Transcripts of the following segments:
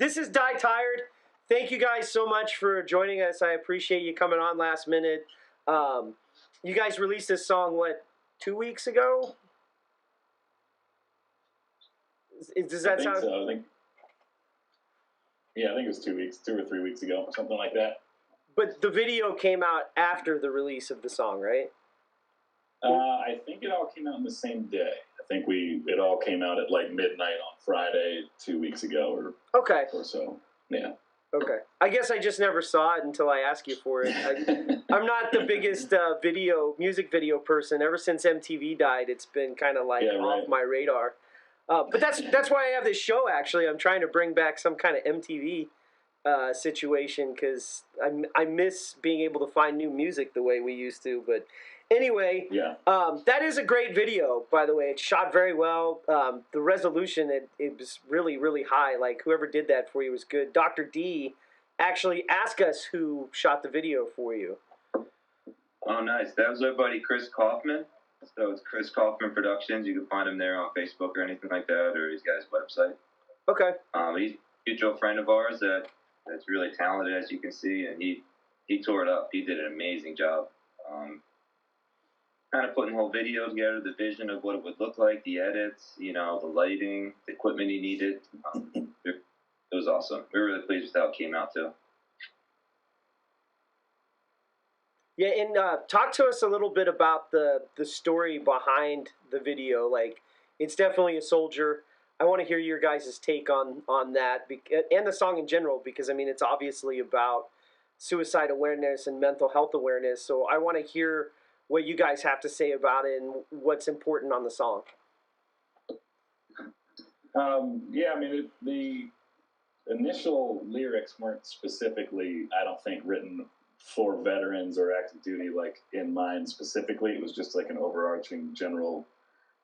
This is Die Tired. Thank you guys so much for joining us. I appreciate you coming on last minute. You guys released this song, what, 2 weeks ago? Does that sound? So. I think it was 2 weeks, 2 or 3 weeks ago, or something like that. But the video came out after the release of the song, right? I think it all came out on the same day. I think it all came out at like midnight on Friday 2 weeks ago, or so. Yeah. Okay. I guess I just never saw it until I asked you for it. I'm not the biggest music video person. Ever since MTV died, it's been kind of like off my radar. But that's why I have this show. Actually, I'm trying to bring back some kind of MTV situation because I miss being able to find new music the way we used to. But anyway, that is a great video, by the way. It's shot very well. The resolution, it was really, really high. Like, whoever did that for you was good. Dr. D actually asked us who shot the video for you. Oh, nice. That was our buddy Chris Kaufman. So it's Chris Kaufman Productions. You can find him there on Facebook or anything like that, or he's got his website. Okay. He's a mutual friend of ours that's really talented, as you can see, and he tore it up. He did an amazing job. Kind of putting the whole video together, the vision of what it would look like, the edits, the lighting, the equipment he needed. It was awesome. We were really pleased with how it came out, too. Yeah, and talk to us a little bit about the story behind the video. Like, it's definitely a soldier. I want to hear your guys' take on that, and the song in general, because, I mean, it's obviously about suicide awareness and mental health awareness. So I want to hear what you guys have to say about it and what's important on the song. I mean, the initial lyrics weren't specifically, I don't think, written for veterans or active duty, like, in mind specifically. It was just like an overarching general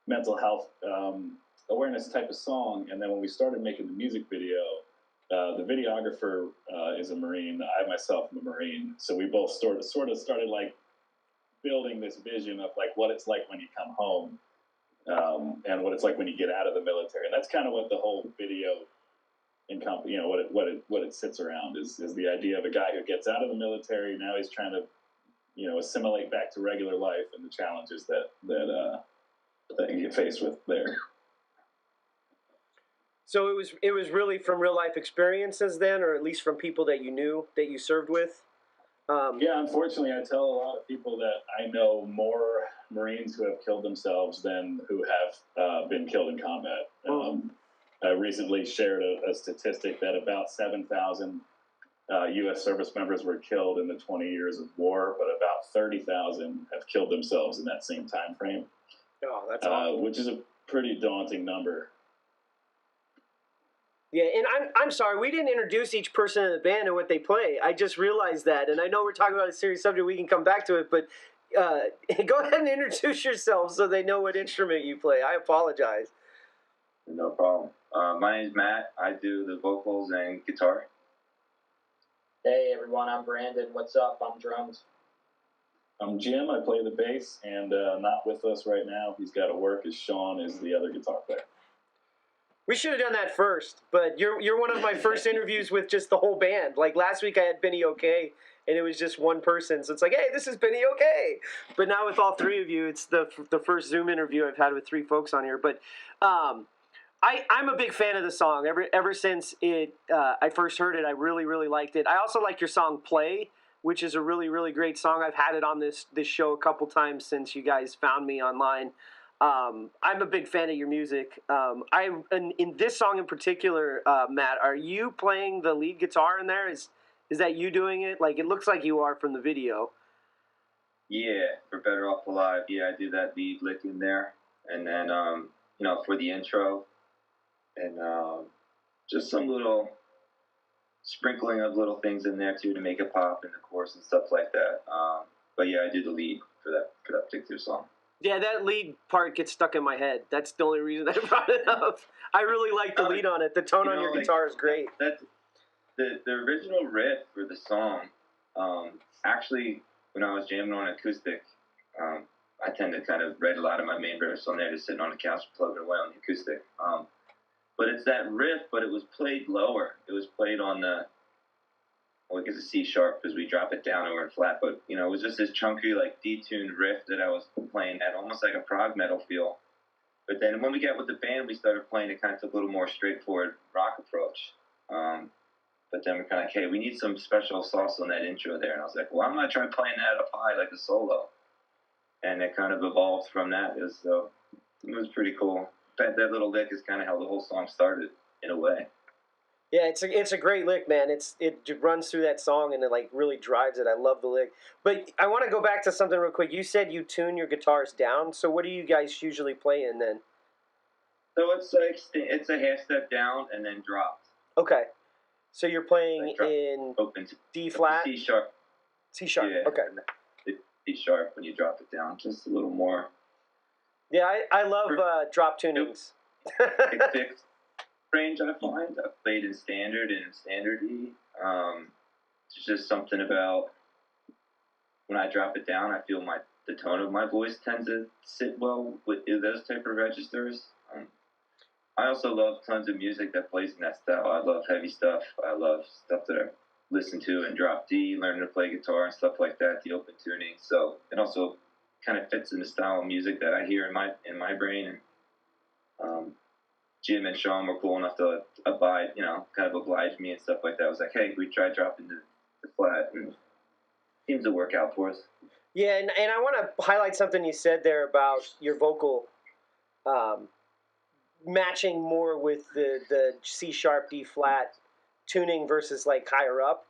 mental health awareness type of song. And then when we started making the music video, the videographer is a Marine. I myself am a Marine. So we both sort of started like building this vision of like what it's like when you come home and what it's like when you get out of the military. And that's kind of what the whole video what it sits around is the idea of a guy who gets out of the military. Now he's trying to, assimilate back to regular life and the challenges that you get faced with there. So it was really from real life experiences then, or at least from people that you knew, that you served with? Unfortunately, I tell a lot of people that I know more Marines who have killed themselves than who have been killed in combat. I recently shared a statistic that about 7,000 U.S. service members were killed in the 20 years of war, but about 30,000 have killed themselves in that same time frame. Oh, that's awful. Which is a pretty daunting number. Yeah, and I'm sorry, we didn't introduce each person in the band and what they play. I just realized that, and I know we're talking about a serious subject, we can come back to it, but go ahead and introduce yourself so they know what instrument you play. I apologize. No problem. My name's Matt. I do the vocals and guitar. Hey everyone, I'm Brandon. What's up? I'm drums. I'm Jim. I play the bass, and not with us right now. He's got to work. As Sean is the other guitar player. We should have done that first, but you're one of my first interviews with just the whole band. Like last week I had Benny OK, and it was just one person. So it's like, hey, this is Benny OK. But now with all three of you, it's the first Zoom interview I've had with three folks on here. But I'm a big fan of the song. Ever since I first heard it, I really, really liked it. I also like your song Play, which is a really, really great song. I've had it on this show a couple times since you guys found me online. I'm a big fan of your music. In this song in particular, Matt, are you playing the lead guitar in there? Is that you doing it? Like, it looks like you are from the video. Yeah, for Better Off Alive. Yeah, I do that lead lick in there. And then, for the intro, and just some little sprinkling of little things in there, too, to make it pop in the chorus and stuff like that. But, yeah, I do the lead for that particular song. Yeah, that lead part gets stuck in my head. That's the only reason I brought it up. I really like the lead on it. The tone on your guitar is great. The original riff for the song, actually, when I was jamming on acoustic, I tend to kind of write a lot of my main riffs on there, just sitting on the couch plugging away on the acoustic. but it's that riff, but it was played lower. It was played on the, well, I guess a C sharp because we drop it down over in flat, but you know, it was just this chunky, like detuned riff that I was playing at, almost like a prog metal feel. But then when we got with the band, we started playing. It kind of took a little more straightforward rock approach. But then we're kind of like, hey, we need some special sauce on that intro there. And I was like, well, I'm gonna try playing that up high like a solo. And it kind of evolved from that. It was pretty cool. That little lick is kind of how the whole song started in a way. Yeah, it's a great lick, man. It runs through that song and it like really drives it. I love the lick. But I want to go back to something real quick. You said you tune your guitars down. So what do you guys usually play in then? So it's a half step down and then dropped. Okay. So you're playing Like in open D flat, C sharp. C sharp. Yeah. Okay. D sharp when you drop it down, just a little more. Yeah, I love drop tunings. Fixed range I find. I've played in standard and in standard E. It's just something about when I drop it down, I feel the tone of my voice tends to sit well with those type of registers. I also love tons of music that plays in that style. I love heavy stuff. I love stuff that I listen to and drop D, learning to play guitar and stuff like that, the open tuning. So it also kind of fits in the style of music that I hear in my brain. And Jim and Sean were cool enough to kind of oblige me and stuff like that. I was like, hey, we try dropping the flat, and it seems to work out for us. Yeah, and I want to highlight something you said there about your vocal matching more with the C sharp D flat tuning versus like higher up.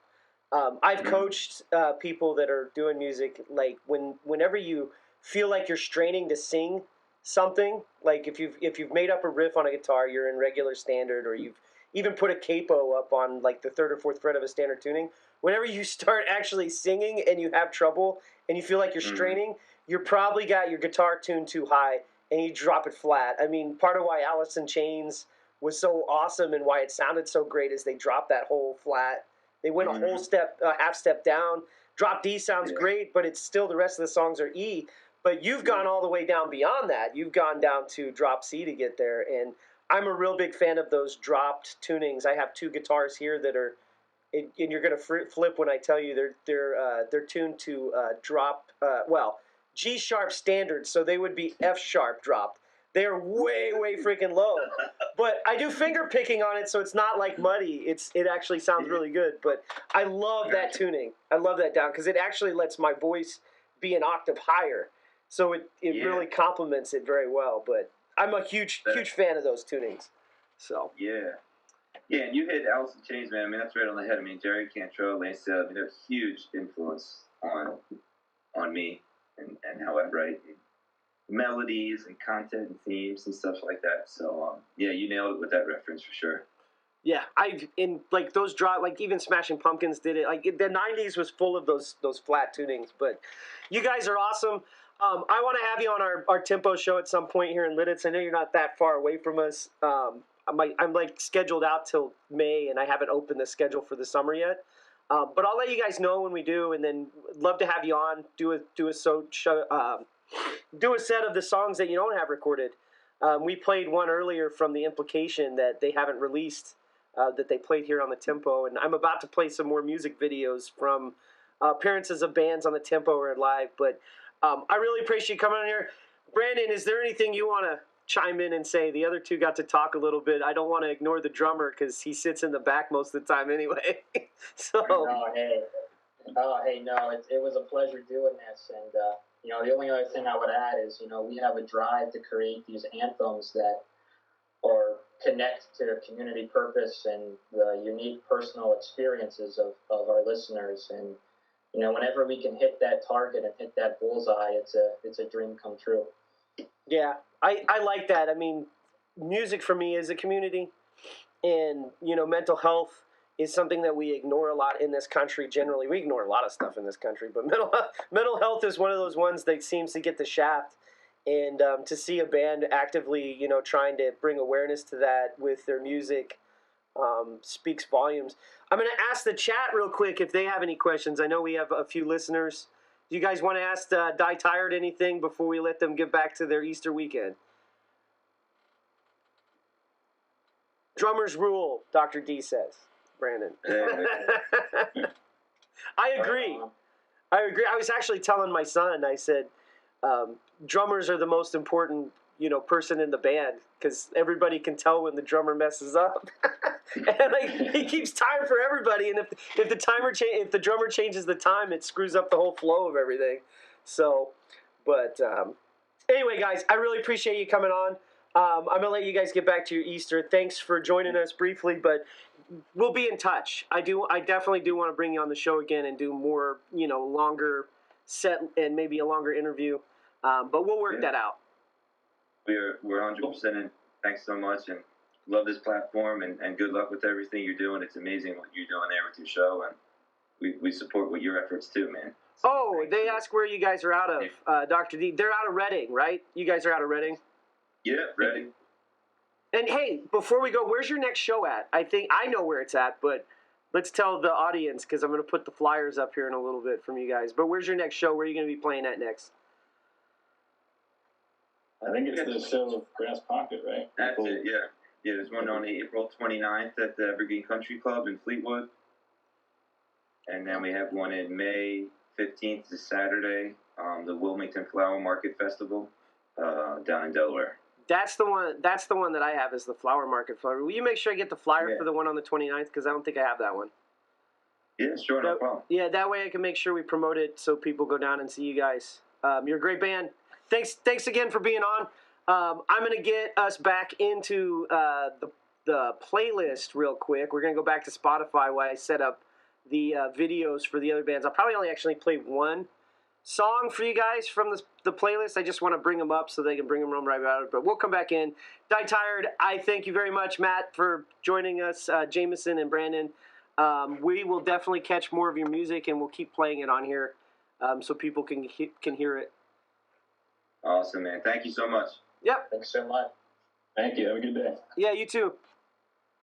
I've coached people that are doing music, like whenever you feel like you're straining to sing something, like if you've made up a riff on a guitar, you're in regular standard, or you've even put a capo up on like the third or fourth fret of a standard tuning. Whenever you start actually singing and you have trouble and you feel like you're straining, you're probably got your guitar tuned too high and you drop it flat. I mean, part of why Alice in Chains was so awesome and why it sounded so great is they dropped that whole flat. They went a whole step, half step down. Drop D sounds great, but it's still the rest of the songs are E. But you've gone all the way down beyond that. You've gone down to drop C to get there. And I'm a real big fan of those dropped tunings. I have two guitars here that are, and you're going to flip when I tell you they're tuned to drop, G sharp standard. So they would be F sharp dropped. They're way, way freaking low. But I do finger picking on it, so it's not like muddy. It actually sounds really good. But I love that tuning. I love that down because it actually lets my voice be an octave higher. So it really complements it very well. But I'm a huge fan of those tunings. So yeah, and you hit Alice in Chains, man. I mean, that's right on the head. I mean, Jerry Cantrell, Lane Staley, I mean, they're a huge influence on me and how I write. And melodies and content and themes and stuff like that. So you nailed it with that reference for sure. Yeah, I've in like those drop, like even Smashing Pumpkins did it. Like the '90s was full of those flat tunings. But you guys are awesome. I want to have you on our tempo show at some point here in Lidditz. I know you're not that far away from us. I'm like scheduled out till May, and I haven't opened the schedule for the summer yet. But I'll let you guys know when we do, and then love to have you on. Do a set of the songs that you don't have recorded. We played one earlier from The Implication that they haven't released, that they played here on the Tempo, and I'm about to play some more music videos from appearances of bands on the Tempo or live. But I really appreciate you coming on here. Brandon, is there anything you want to chime in and say? The other two got to talk a little bit. I don't want to ignore the drummer because he sits in the back most of the time anyway. So. No, it was a pleasure doing this, and the only other thing I would add is, we have a drive to create these anthems that or connect to the community purpose and the unique personal experiences of our listeners. And, whenever we can hit that target and hit that bullseye, it's a dream come true. Yeah, I like that. I mean, music for me is a community, and, mental health is something that we ignore a lot in this country generally. We ignore a lot of stuff in this country, but mental health is one of those ones that seems to get the shaft. And to see a band actively, trying to bring awareness to that with their music speaks volumes. I'm going to ask the chat real quick if they have any questions. I know we have a few listeners. Do you guys want to ask Die Tired anything before we let them get back to their Easter weekend? Drummers rule, Dr. D says. Brandon. I agree. I agree. I was actually telling my son, I said, drummers are the most important, person in the band because everybody can tell when the drummer messes up. And he keeps time for everybody. And if the drummer changes the time, it screws up the whole flow of everything. So, but anyway, guys, I really appreciate you coming on. I'm gonna let you guys get back to your Easter. Thanks for joining us briefly, but we'll be in touch. I definitely do want to bring you on the show again and do more, longer set and maybe a longer interview. But we'll work that out. We're 100% in. Thanks so much, and love this platform, and good luck with everything you're doing. It's amazing what you're doing there with your show, and we support what your efforts too, man. So oh, they ask where you guys are out of, Dr. D. They're out of Reading, right? You guys are out of Reading? Yeah, ready. And hey, before we go, where's your next show at? I think I know where it's at, but let's tell the audience because I'm going to put the flyers up here in a little bit from you guys. But where's your next show? Where are you going to be playing at next? I think it's the show of Grass Pocket, right? That's it, yeah. Yeah, there's one on April 29th at the Evergreen Country Club in Fleetwood. And then we have one in May 15th, this Saturday, the Wilmington Flower Market Festival down in Delaware. That's the one that I have is the Flower Market flyer. Will you make sure I get the flyer for the one on the 29th? Because I don't think I have that one. Yeah, sure, no problem. Yeah, that way I can make sure we promote it so people go down and see you guys. You're a great band. Thanks again for being on. I'm going to get us back into the playlist real quick. We're going to go back to Spotify while I set up the videos for the other bands. I'll probably only actually play one song for you guys from the playlist. I just want to bring them up so they can bring them right out. But we'll come back in. Die Tired, I thank you very much, Matt, for joining us, Jameson and Brandon. We will definitely catch more of your music, and we'll keep playing it on here so people can hear it. Awesome, man. Thank you so much. Yep. Thanks so much. Thank you. Have a good day. Yeah, you too.